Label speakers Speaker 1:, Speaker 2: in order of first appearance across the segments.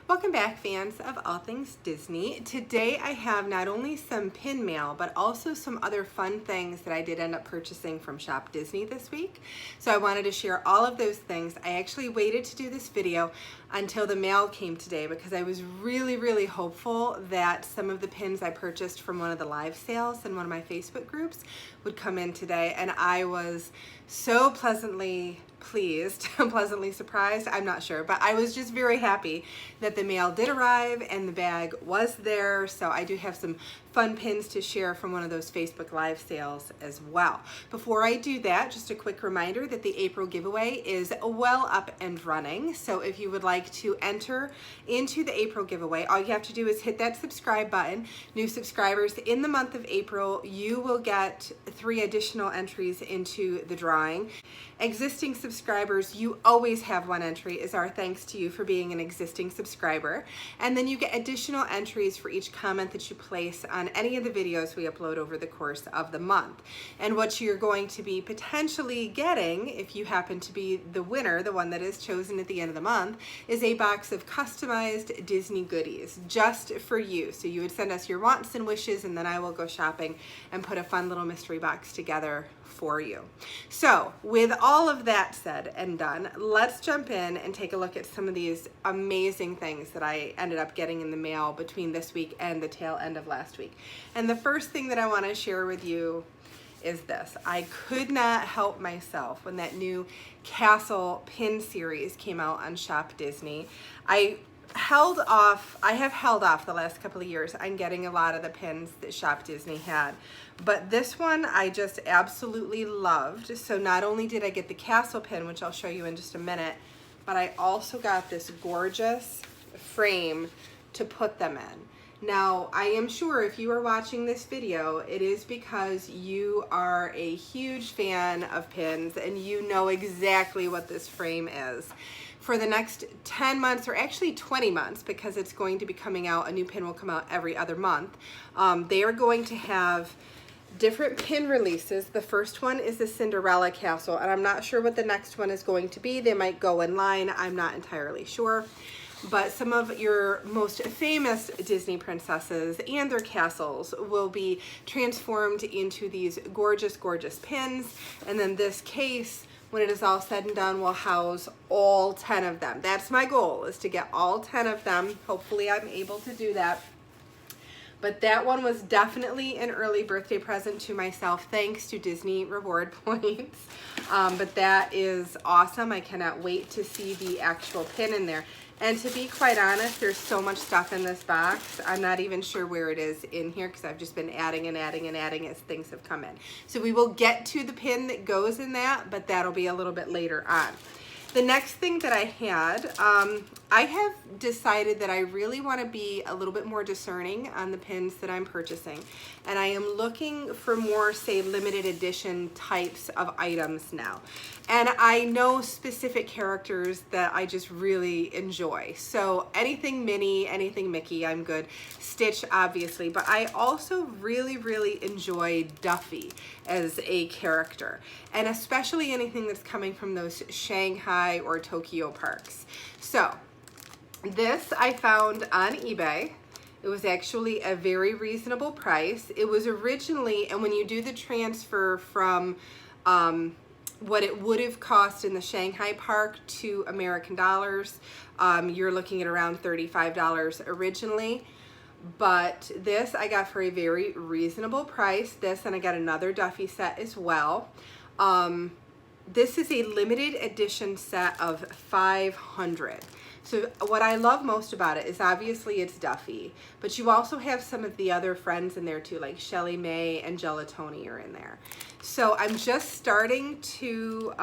Speaker 1: Welcome back, fans of all things Disney. Today I have not only some pin mail, but also some other fun things that I did end up purchasing from Shop Disney this week. So I wanted to share all of those things. I actually waited to do this video until the mail came today because I was really hopeful that some of the pins I purchased from one of the live sales in one of my Facebook groups would come in today, and I was so pleasantly pleased, pleasantly surprised, I'm not sure, but I was just very happy that the mail did arrive and the bag was there. So I do have some fun pins to share from one of those Facebook live sales as well. Before I do that, just a quick reminder that the April giveaway is well up and running. So if you would like to enter into the April giveaway, all you have to do is hit that subscribe button. New subscribers in the month of April, you will get 3 additional entries into the drawing. Existing subscribers, you always have 1 entry as our thanks to you for being an existing subscriber. And then you get additional entries for each comment that you place on any of the videos we upload over the course of the month. And what you're going to be potentially getting, if you happen to be the winner, the one that is chosen at the end of the month, is a box of customized Disney goodies just for you. So you would send us your wants and wishes, and then I will go shopping and put a fun little mystery box together for you. So with all of that said and done, let's jump in and take a look at some of these amazing things that I ended up getting in the mail between this week and the tail end of last week. And the first thing that I want to share with you is this. I could not help myself when that new Castle Pin series came out on Shop Disney. I have held off the last couple of years on getting a lot of the pins that Shop Disney had, but this one I just absolutely loved. So not only did I get the Castle Pin, which I'll show you in just a minute, but I also got this gorgeous frame to put them in. Now, I am sure if you are watching this video, it is because you are a huge fan of pins and you know exactly what this frame is. For the next 10 months, or actually 20 months, because it's going to be coming out, a new pin will come out every other month, they are going to have different pin releases. The first one is the Cinderella Castle, and I'm not sure what the next one is going to be. They might go in line, I'm not entirely sure. But some of your most famous Disney princesses and their castles will be transformed into these gorgeous pins, and then this case, when it is all said and done, will house all 10 of them. That's my goal, is to get all 10 of them. Hopefully I'm able to do that. But that one was definitely an early birthday present to myself, thanks to Disney reward points. But that is awesome. I cannot wait to see the actual pin in there. And to be quite honest, there's so much stuff in this box, I'm not even sure where it is in here because I've just been adding and adding and adding as things have come in. So we will get to the pin that goes in that, but that'll be a little bit later on. The next thing that I had, I have decided that I really want to be a little bit more discerning on the pins that I'm purchasing. And I am looking for more, say, limited edition types of items now. And I know specific characters that I just really enjoy. So anything Minnie, anything Mickey, I'm good. Stitch, obviously. But I also really enjoy Duffy as a character. And especially anything that's coming from those Shanghai or Tokyo parks. So this I found on eBay. It was actually a very reasonable price. It was originally, and when you do the transfer from what it would have cost in the Shanghai park to American dollars, you're looking at around $35 originally. But this I got for a very reasonable price. This, and I got another Duffy set as well. This is a limited edition set of 500. So what I love most about it is obviously it's Duffy, but you also have some of the other friends in there too, like Shelly May and Gelatoni are in there. So I'm just starting to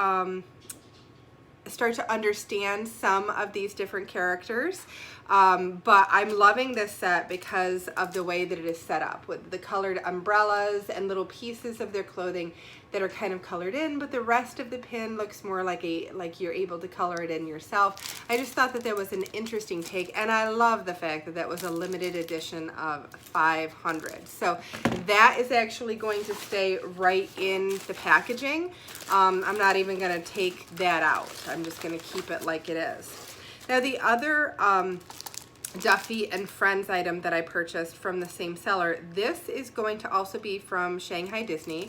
Speaker 1: understand some of these different characters. But I'm loving this set because of the way that it is set up with the colored umbrellas and little pieces of their clothing that are kind of colored in, but the rest of the pin looks more like you're able to color it in yourself. I just thought that that was an interesting take, and I love the fact that that was a limited edition of 500. So that is actually going to stay right in the packaging. I'm not even going to take that out. I'm just going to keep it like it is. Now the other Duffy and Friends item that I purchased from the same seller. This is going to also be from Shanghai Disney,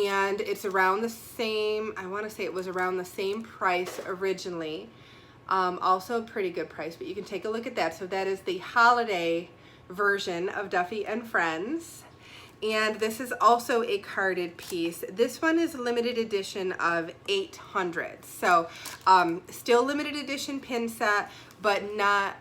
Speaker 1: and it's around the same, I want to say it was around the same price originally. Also a pretty good price, but you can take a look at that. So that is the holiday version of Duffy and Friends. And this is also a carded piece. This one is limited edition of 800. So still limited edition pin set, but not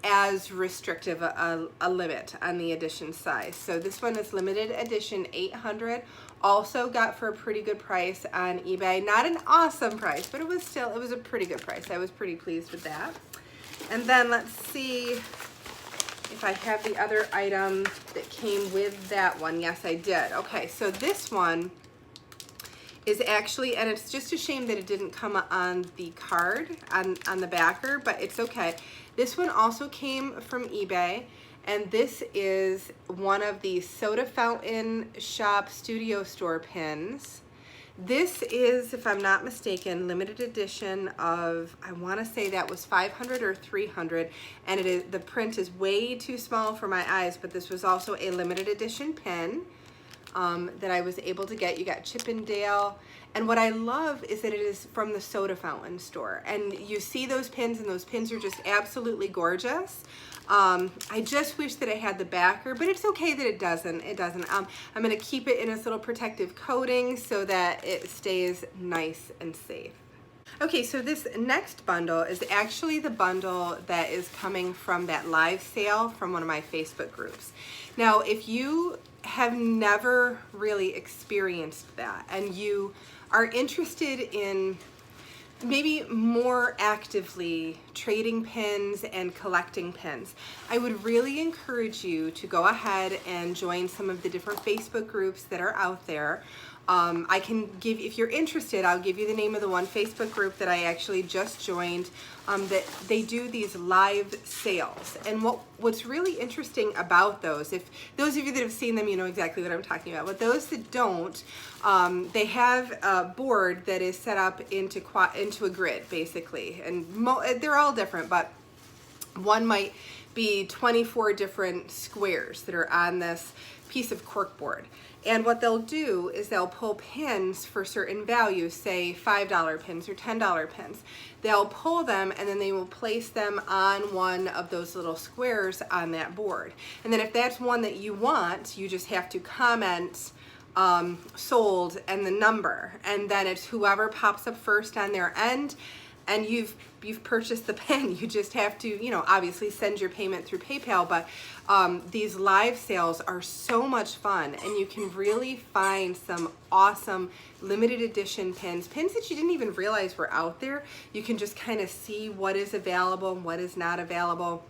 Speaker 1: as restrictive a limit on the edition size. So this one is limited edition 800. Also got for a pretty good price on eBay. Not an awesome price, but it was a pretty good price. I was pretty pleased with that. And then let's see if I have the other item that came with that one. Yes, I did. Okay, so this one is actually, and it's just a shame that it didn't come on the card, on the backer, but it's okay. This one also came from eBay, and this is one of the Soda Fountain Shop Studio Store pins. This is, if I'm not mistaken, limited edition of, I want to say that was 500 or 300, and it is, the print is way too small for my eyes, but this was also a limited edition pin that I was able to get. You got Chippendale, and what I love is that it is from the Soda Fountain store, and you see those pins, and those pins are just absolutely gorgeous. I just wish that it had the backer, but it's okay that it doesn't. I'm going to keep it in its little protective coating so that it stays nice and safe. Okay, so this next bundle is actually the bundle that is coming from that live sale from one of my Facebook groups. Now, if you have never really experienced that and you are interested in maybe more actively trading pins and collecting pins, I would really encourage you to go ahead and join some of the different Facebook groups that are out there. I can give, if you're interested, I'll give you the name of the one Facebook group that I actually just joined, that they do these live sales. And what's really interesting about those, if those of you that have seen them, you know exactly what I'm talking about, but those that don't, they have a board that is set up into a grid, basically, and they're all different, but one might be 24 different squares that are on this piece of corkboard. And what they'll do is they'll pull pins for certain values, say $5 pins or $10 pins. They'll pull them and then they will place them on one of those little squares on that board. And then if that's one that you want, you just have to comment sold and the number. And then it's whoever pops up first on their end, and you've purchased the pin. You just have to, you know, obviously send your payment through PayPal, but these live sales are so much fun, and you can really find some awesome limited edition pins that you didn't even realize were out there. You can just kind of see what is available and what is not available.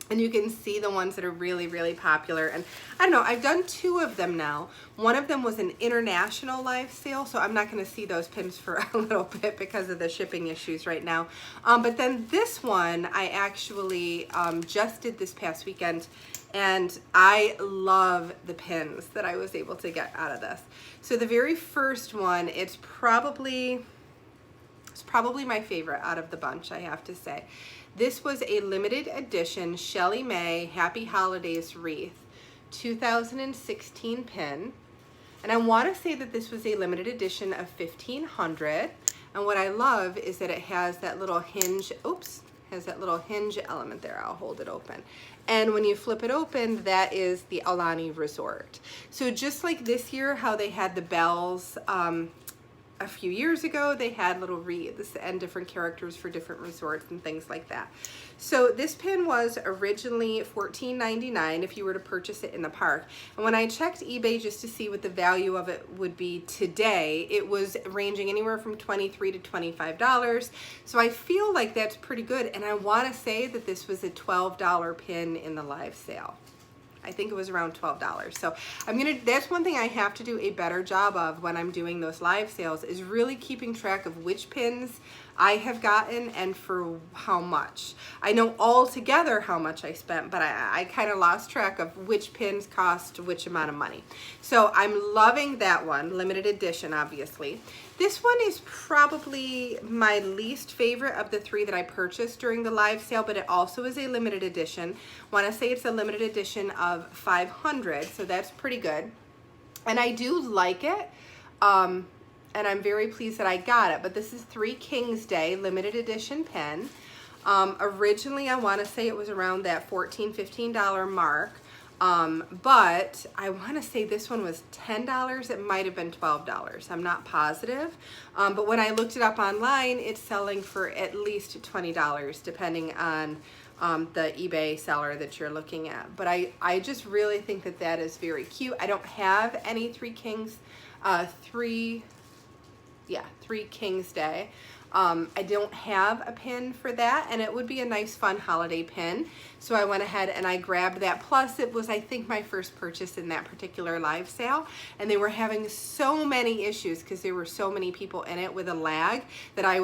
Speaker 1: And you can see the ones that are really, really popular. And I don't know, I've done 2 of them now. One of them was an international live sale, so I'm not gonna see those pins for a little bit because of the shipping issues right now. But then this one, I actually just did this past weekend, and I love the pins that I was able to get out of this. So the very first one, it's probably my favorite out of the bunch, I have to say. This was a limited edition Shelly May Happy Holidays Wreath 2016 pin. And I want to say that this was a limited edition of 1500. And what I love is that it has that little hinge, has that little hinge element there. I'll hold it open. And when you flip it open, that is the Aulani Resort. So just like this year, how they had the bells, a few years ago, they had little wreaths and different characters for different resorts and things like that. So this pin was originally $14.99 if you were to purchase it in the park. And when I checked eBay just to see what the value of it would be today, it was ranging anywhere from $23 to $25. So I feel like that's pretty good. And I want to say that this was a $12 pin in the live sale. I think it was around $12. So that's one thing I have to do a better job of when I'm doing those live sales, is really keeping track of which pins I have gotten and for how much. I know all together how much I spent, but I kind of lost track of which pins cost which amount of money. So I'm loving that one, limited edition, obviously. This one is probably my least favorite of the 3 that I purchased during the live sale, but it also is a limited edition. Want to say it's a limited edition of 500, so that's pretty good. And I do like it, and I'm very pleased that I got it. But this is 3 Kings Day limited edition pen. Originally, I want to say it was around that $14, $15 mark. But I want to say this one was $10. It might have been $12. I'm not positive. But when I looked it up online, it's selling for at least $20, depending on the eBay seller that you're looking at. But I just really think that that is very cute. I don't have any 3 Kings Day. I don't have a pin for that, and it would be a nice fun holiday pin. So I went ahead and I grabbed that. Plus it was, I think, my first purchase in that particular live sale, and they were having so many issues because there were so many people in it with a lag that I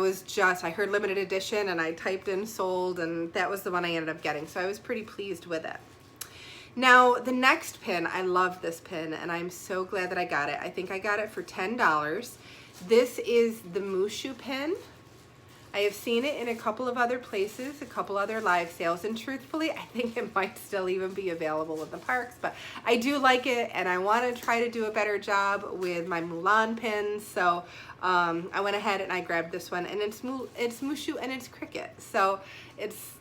Speaker 1: heard limited edition and I typed in sold, and that was the one I ended up getting. So I was pretty pleased with it. Now the next pin, I love this pin and I'm so glad that I got it. I think I got it for $10. This is the Mushu pin. I have seen it in a couple of other places, a couple other live sales, and truthfully, I think it might still even be available in the parks, but I do like it, and I want to try to do a better job with my Mulan pins, so I went ahead and I grabbed this one, and it's Mushu and it's Cricket, so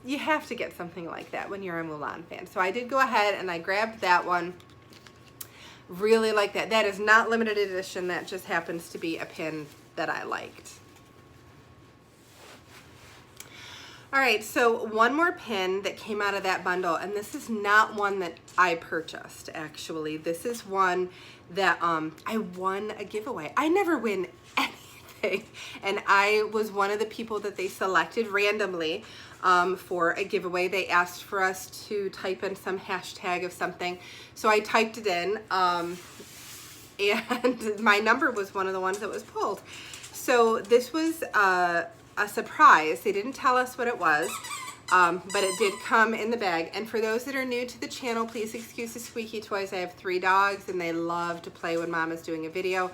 Speaker 1: you have to get something like that when you're a Mulan fan. So I did go ahead and I grabbed that one. Really like that. That is not limited edition, that just happens to be a pin that I liked. All right, so one more pin that came out of that bundle, and this is not one that I purchased, actually. This is one that I won a giveaway. I never win anything, and I was one of the people that they selected randomly for a giveaway. They asked for us to type in some hashtag of something, so I typed it in, and my number was one of the ones that was pulled. So this was a surprise. They didn't tell us what it was, but it did come in the bag. And for those that are new to the channel, please excuse the squeaky toys. I have 3 dogs and they love to play when Mom is doing a video.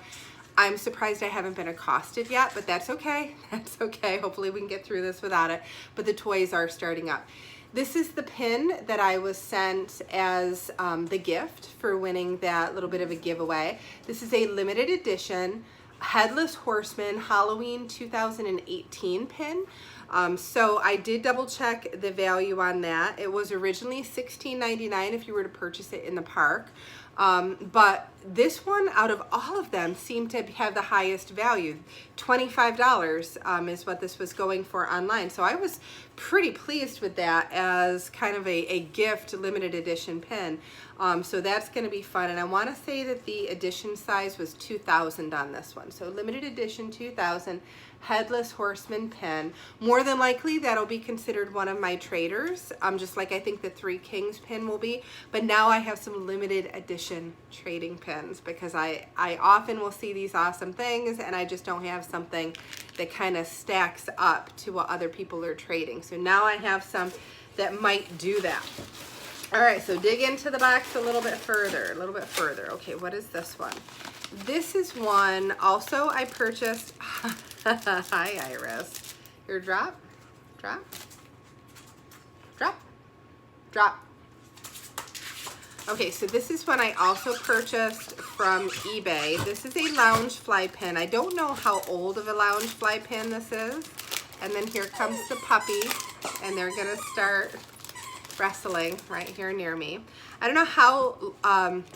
Speaker 1: I'm surprised I haven't been accosted yet, but that's okay. That's okay. Hopefully we can get through this without it, but the toys are starting up. This is the pin that I was sent as the gift for winning that little bit of a giveaway. This is a limited edition Headless Horseman Halloween 2018 pin. So I did double check the value on that. It was originally $16.99 if you were to purchase it in the park. But this one out of all of them seemed to have the highest value. $25 is what this was going for online. So I was pretty pleased with that as kind of a gift limited edition pin. So that's going to be fun. And I want to say that the edition size was 2,000 on this one. So limited edition 2,000 Headless Horseman pin. More than likely that'll be considered one of my traders, just like I think the 3 Kings pin will be. But now I have some limited edition trading pins because I often will see these awesome things and I just don't have something that kind of stacks up to what other people are trading. So now I have some that might do that. All right, so dig into the box a little bit further, Okay, what is this one? This is one also I purchased. Hi, Iris. Here, drop, drop, drop, drop. Okay, so this is one I also purchased from eBay. This is a lounge fly pin. I don't know how old of a lounge fly pin this is. And then here comes the puppy, and they're gonna start wrestling right here near me. I don't know how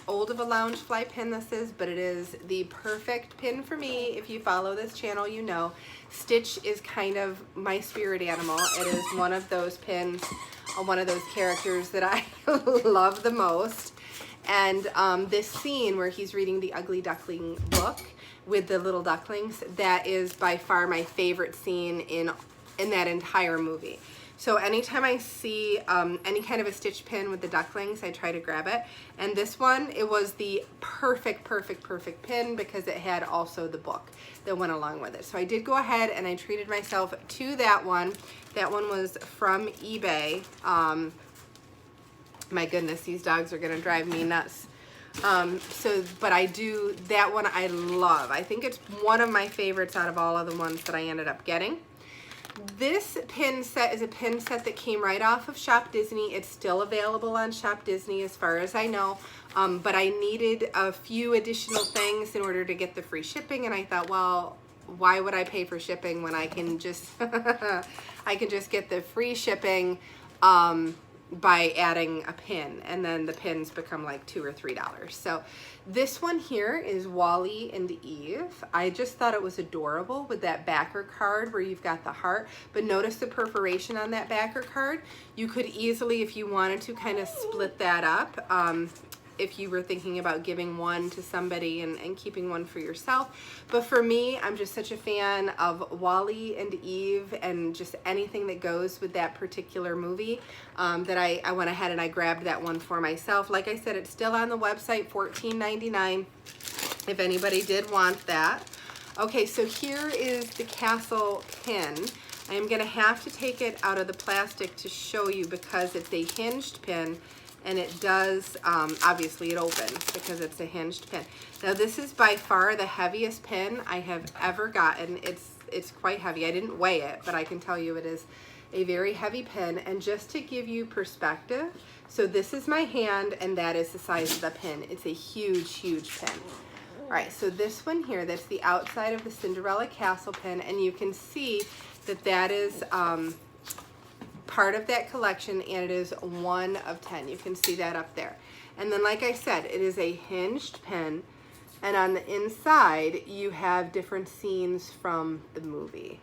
Speaker 1: old of a lounge fly pin this is, but it is the perfect pin for me. If you follow this channel, you know Stitch is kind of my spirit animal. It is one of those pins, one of those characters that I love the most. And this scene where he's reading the Ugly Duckling book with the little ducklings, that is by far my favorite scene in that entire movie. So anytime I see any kind of a Stitch pin with the ducklings, I try to grab it. And this one, it was the perfect pin because it had also the book that went along with it. So I did go ahead and I treated myself to that one. That one was from eBay. My goodness, these dogs are gonna drive me nuts. But I do, that one I love. I think it's one of my favorites out of all of the ones that I ended up getting. This pin set is a pin set that came right off of Shop Disney. It's still available on Shop Disney as far as I know, but I needed a few additional things in order to get the free shipping, and I thought, well, why would I pay for shipping when I can just I can just get the free shipping by adding a pin, and then the pins become like $2 or $3. So this one here is WallE and Eve. I just thought it was adorable with that backer card where you've got the heart, but notice the perforation on that backer card. You could easily, if you wanted to, kind of split that up. If you were thinking about giving one to somebody and keeping one for yourself. But for me, I'm just such a fan of WallE and Eve and just anything that goes with that particular movie that I went ahead and I grabbed that one for myself. Like I said, it's still on the website, $14.99, if anybody did want that. Okay, so here is the Castle Pin. I am gonna have to take it out of the plastic to show you because it's a hinged pin. And it does, obviously it opens because it's a hinged pin. Now this is by far the heaviest pin I have ever gotten. It's quite heavy. I didn't weigh it, but I can tell you it is a very heavy pin. And just to give you perspective, so this is my hand and that is the size of the pin. It's a huge, huge pin. All right, so this one here, that's the outside of the Cinderella Castle Pin, and you can see that that is part of that collection, and it is 1 of 10. You can see that up there. And then, like I said, it is a hinged pin, and on the inside you have different scenes from the movie.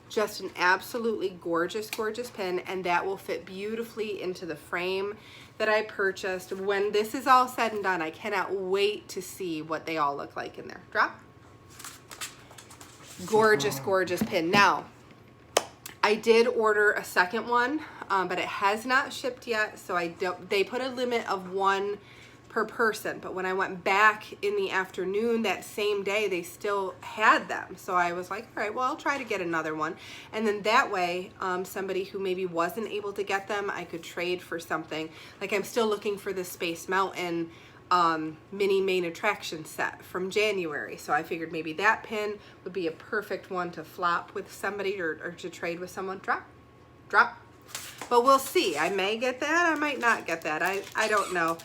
Speaker 1: Just an absolutely gorgeous, gorgeous pin, and that will fit beautifully into the frame that I purchased. When this is all said and done, I cannot wait to see what they all look like in there. Drop. Gorgeous, gorgeous pin. Now, I did order a second one, but it has not shipped yet, so they put a limit of 1 per person, but when I went back in the afternoon that same day, they still had them. So I was like, all right, well, I'll try to get another one. And then that way, somebody who maybe wasn't able to get them, I could trade for something. Like I'm still looking for the Space Mountain mini main attraction set from January, so I figured maybe that pin would be a perfect one to flop with somebody or to trade with someone. Drop. But we'll see. I may get that, I might not get that. I don't know.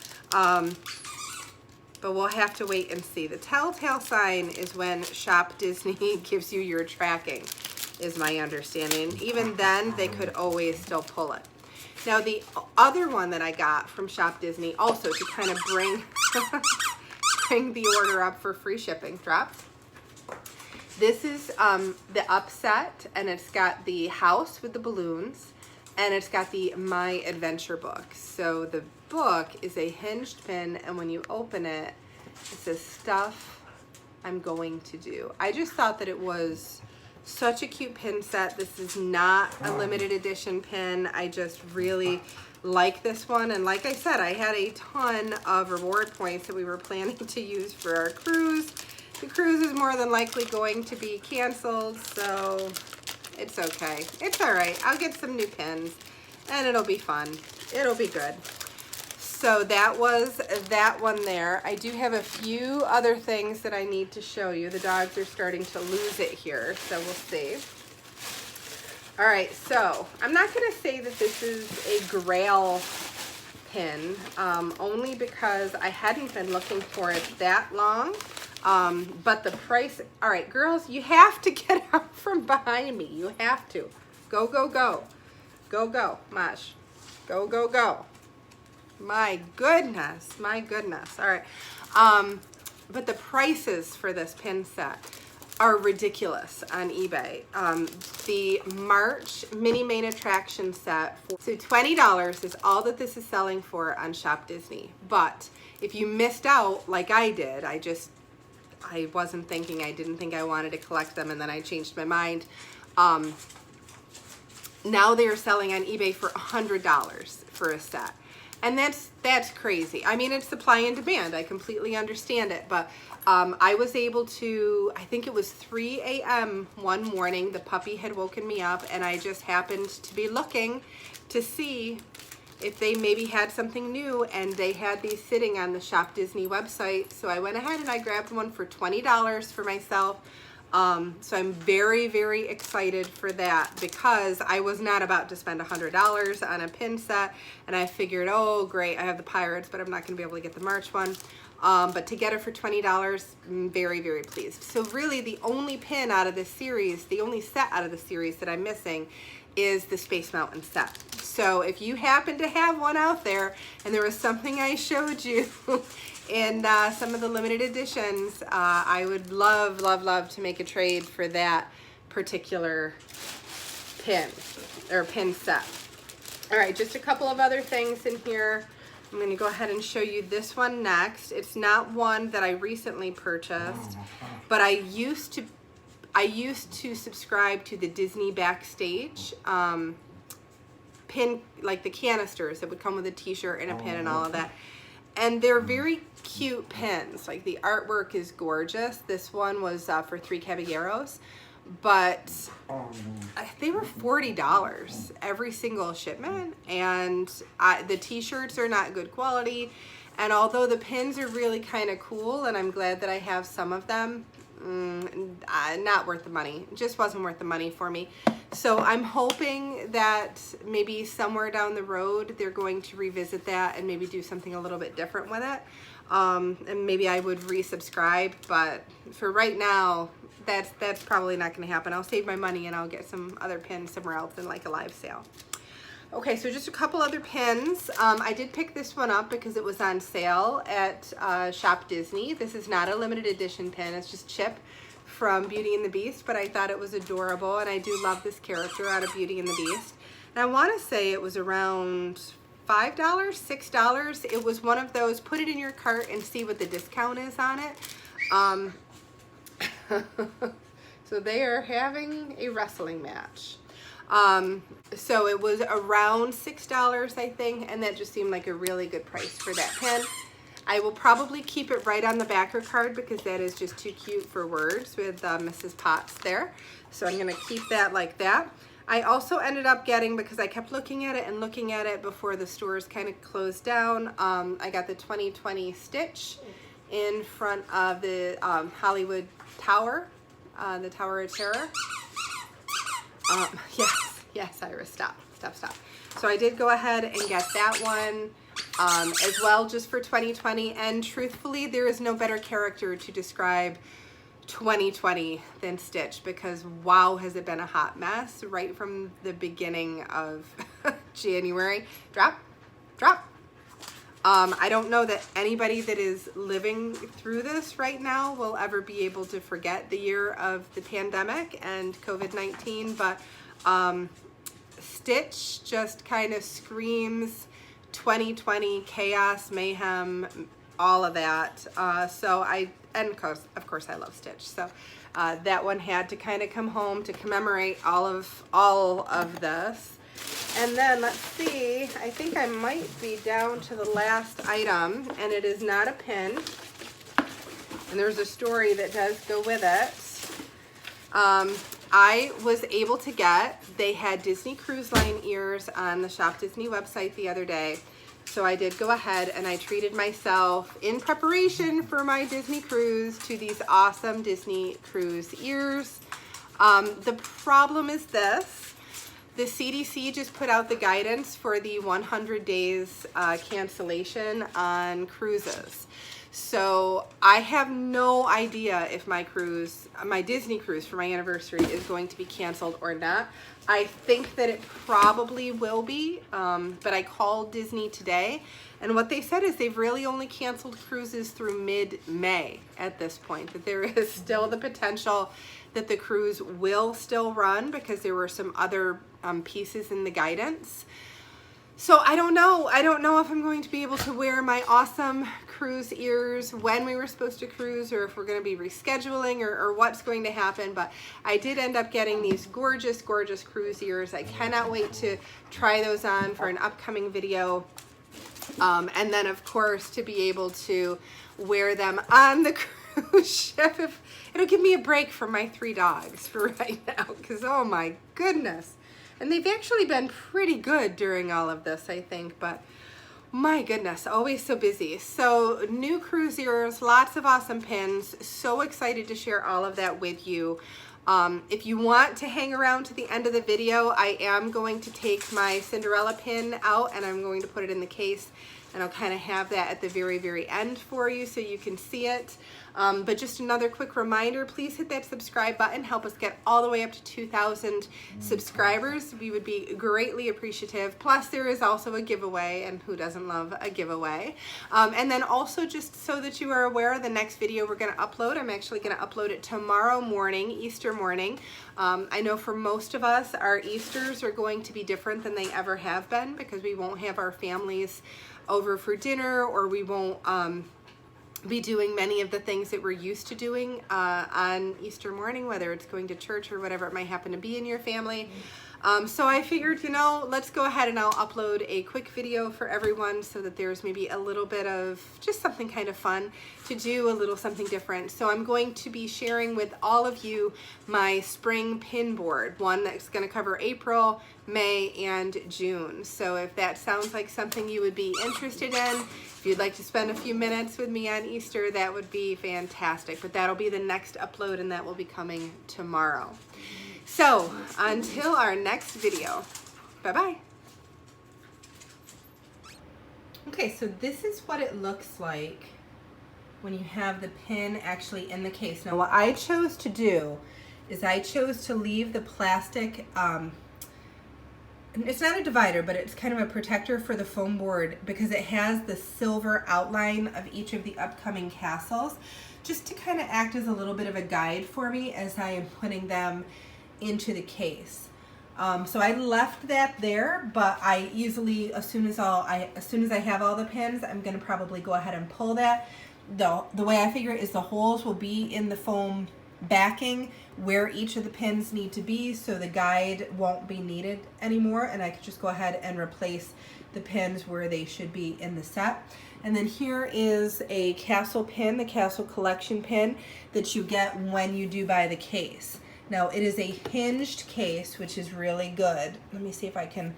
Speaker 1: But we'll have to wait and see. The telltale sign is when Shop Disney gives you your tracking, is my understanding. Even then, they could always still pull it. Now the other one that I got from Shop Disney, also to kind of bring the order up for free shipping, drop. This is the upset, and it's got the house with the balloons, and it's got the My Adventure book. So the book is a hinged pin, and when you open it, it says stuff I'm going to do. I just thought that it was such a cute pin set. This is not a limited edition pin. I just really like this one. And like I said, I had a ton of reward points that we were planning to use for our cruise. The cruise is more than likely going to be canceled, so it's okay. It's all right. I'll get some new pins and it'll be fun. It'll be good. So that was that one there. I do have a few other things that I need to show you. The dogs are starting to lose it here, so we'll see. All right, so I'm not gonna say that this is a Grail pin, only because I hadn't been looking for it that long, but the price, all right, girls, you have to get out from behind me. You have to. Go, go, go. Go, go, Mosh. Go, go, go. My goodness, my goodness. All right, but the prices for this pin set are ridiculous on eBay. The March mini main attraction set, so $20 is all that this is selling for on Shop Disney. But if you missed out like I did, I wasn't thinking, I didn't think I wanted to collect them, and then I changed my mind. Now they are selling on eBay for $100 for a set. And that's crazy. I mean, it's supply and demand. I completely understand it. But I was able to, I think it was 3 a.m. one morning, the puppy had woken me up, and I just happened to be looking to see if they maybe had something new, and they had these sitting on the Shop Disney website. So I went ahead and I grabbed one for $20 for myself. So I'm very, very excited for that, because I was not about to spend $100 on a pin set, and I figured, oh great, I have the Pirates, but I'm not going to be able to get the March one. But to get it for $20, I'm very, very pleased. So really the only pin out of this series, the only set out of the series that I'm missing is the Space Mountain set. So if you happen to have one out there, and there was something I showed you in some of the limited editions, I would love, love, love to make a trade for that particular pin, or pin set. All right, just a couple of other things in here. I'm going to go ahead and show you this one next. It's not one that I recently purchased, but I used to subscribe to the Disney Backstage pin, like the canisters that would come with a t-shirt and a pin and all of that. And they're very cute pins. Like the artwork is gorgeous. This one was for 3 Caballeros, but they were $40 every single shipment. And the t-shirts are not good quality. And although the pins are really kind of cool, and I'm glad that I have some of them, not worth the money. It just wasn't worth the money for me. So I'm hoping that maybe somewhere down the road they're going to revisit that and maybe do something a little bit different with it. And maybe I would resubscribe, but for right now, that's probably not going to happen. I'll save my money and I'll get some other pins somewhere else in like a live sale. Okay, so just a couple other pins. I did pick this one up because it was on sale at Shop Disney. This is not a limited edition pin. It's just Chip from Beauty and the Beast, but I thought it was adorable, and I do love this character out of Beauty and the Beast. And I want to say it was around $5, $6. It was one of those, put it in your cart and see what the discount is on it. So they are having a wrestling match. So it was around $6, I think, and that just seemed like a really good price for that pin. I will probably keep it right on the backer card because that is just too cute for words with Mrs. Potts there. So I'm going to keep that like that. I also ended up getting, because I kept looking at it and looking at it before the stores kind of closed down, I got the 2020 Stitch in front of the Hollywood Tower, the Tower of Terror. Yes, Iris, stop. So I did go ahead and get that one as well, just for 2020. And truthfully, there is no better character to describe 2020 than Stitch, because wow, has it been a hot mess right from the beginning of January. Drop. I don't know that anybody that is living through this right now will ever be able to forget the year of the pandemic and COVID-19, but Stitch just kind of screams 2020 chaos, mayhem, all of that. And of course I love Stitch. So that one had to kind of come home to commemorate all of this. And then let's see, I think I might be down to the last item, and it is not a pin. And there's a story that does go with it. I was able to get, they had Disney Cruise Line ears on the Shop Disney website the other day. So I did go ahead and I treated myself in preparation for my Disney cruise to these awesome Disney cruise ears. The problem is this. The CDC just put out the guidance for the 100 days cancellation on cruises. So I have no idea if my cruise, my Disney cruise for my anniversary is going to be canceled or not. I think that it probably will be, but I called Disney today, and what they said is they've really only canceled cruises through mid-May at this point, that there is still the potential that the cruise will still run because there were some other pieces in the guidance. So I don't know if I'm going to be able to wear my awesome cruise ears when we were supposed to cruise, or if we're going to be rescheduling, or what's going to happen. But I did end up getting these gorgeous, gorgeous cruise ears. I cannot wait to try those on for an upcoming video. And then of course to be able to wear them on the cruise ship. It'll give me a break from my 3 dogs for right now, because oh my goodness. And they've actually been pretty good during all of this, I think, but my goodness, always so busy. So new cruisers, lots of awesome pins. So excited to share all of that with you. If you want to hang around to the end of the video, I am going to take my Cinderella pin out and I'm going to put it in the case, and I'll kind of have that at the very, very end for you so you can see it. But just another quick reminder, please hit that subscribe button. Help us get all the way up to 2,000 subscribers. We would be greatly appreciative. Plus, there is also a giveaway, and who doesn't love a giveaway? And then also, just so that you are aware, the next video we're going to upload, I'm actually going to upload it tomorrow morning, Easter morning. I know for most of us, our Easters are going to be different than they ever have been because we won't have our families over for dinner, or we won't be doing many of the things that we're used to doing on Easter morning, whether it's going to church or whatever it might happen to be in your family. So I figured, you know, let's go ahead and I'll upload a quick video for everyone so that there's maybe a little bit of just something kind of fun to do, a little something different. So I'm going to be sharing with all of you my spring pin board, one that's going to cover April, May, and June. So if that sounds like something you would be interested in, if you'd like to spend a few minutes with me on Easter, that would be fantastic. But that'll be the next upload, and that will be coming tomorrow. So until our next video, bye-bye. Okay, so this is what it looks like when you have the pin actually in the case. Now what I chose to do is I chose to leave the plastic, it's not a divider, but it's kind of a protector for the foam board because it has the silver outline of each of the upcoming castles, just to kind of act as a little bit of a guide for me as I am putting them into the case. So I left that there, but I easily, as soon as I have all the pins, I'm going to probably go ahead and pull that. The way I figure it is the holes will be in the foam backing where each of the pins need to be, so the guide won't be needed anymore, and I could just go ahead and replace the pins where they should be in the set. And then here is a castle pin, the castle collection pin that you get when you do buy the case. Now it is a hinged case, which is really good. Let me see if I can,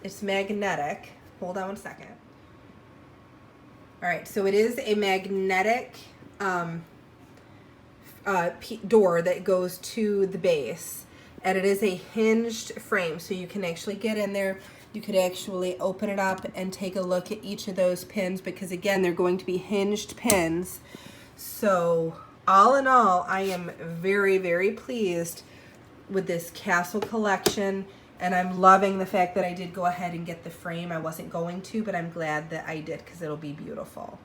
Speaker 1: it's magnetic. Hold on one second. All right, so it is a magnetic door that goes to the base, and it is a hinged frame, so you can actually get in there. You could actually open it up and take a look at each of those pins, because again, they're going to be hinged pins. So all in all, I am very, very pleased with this castle collection, and I'm loving the fact that I did go ahead and get the frame. I wasn't going to, but I'm glad that I did because it'll be beautiful.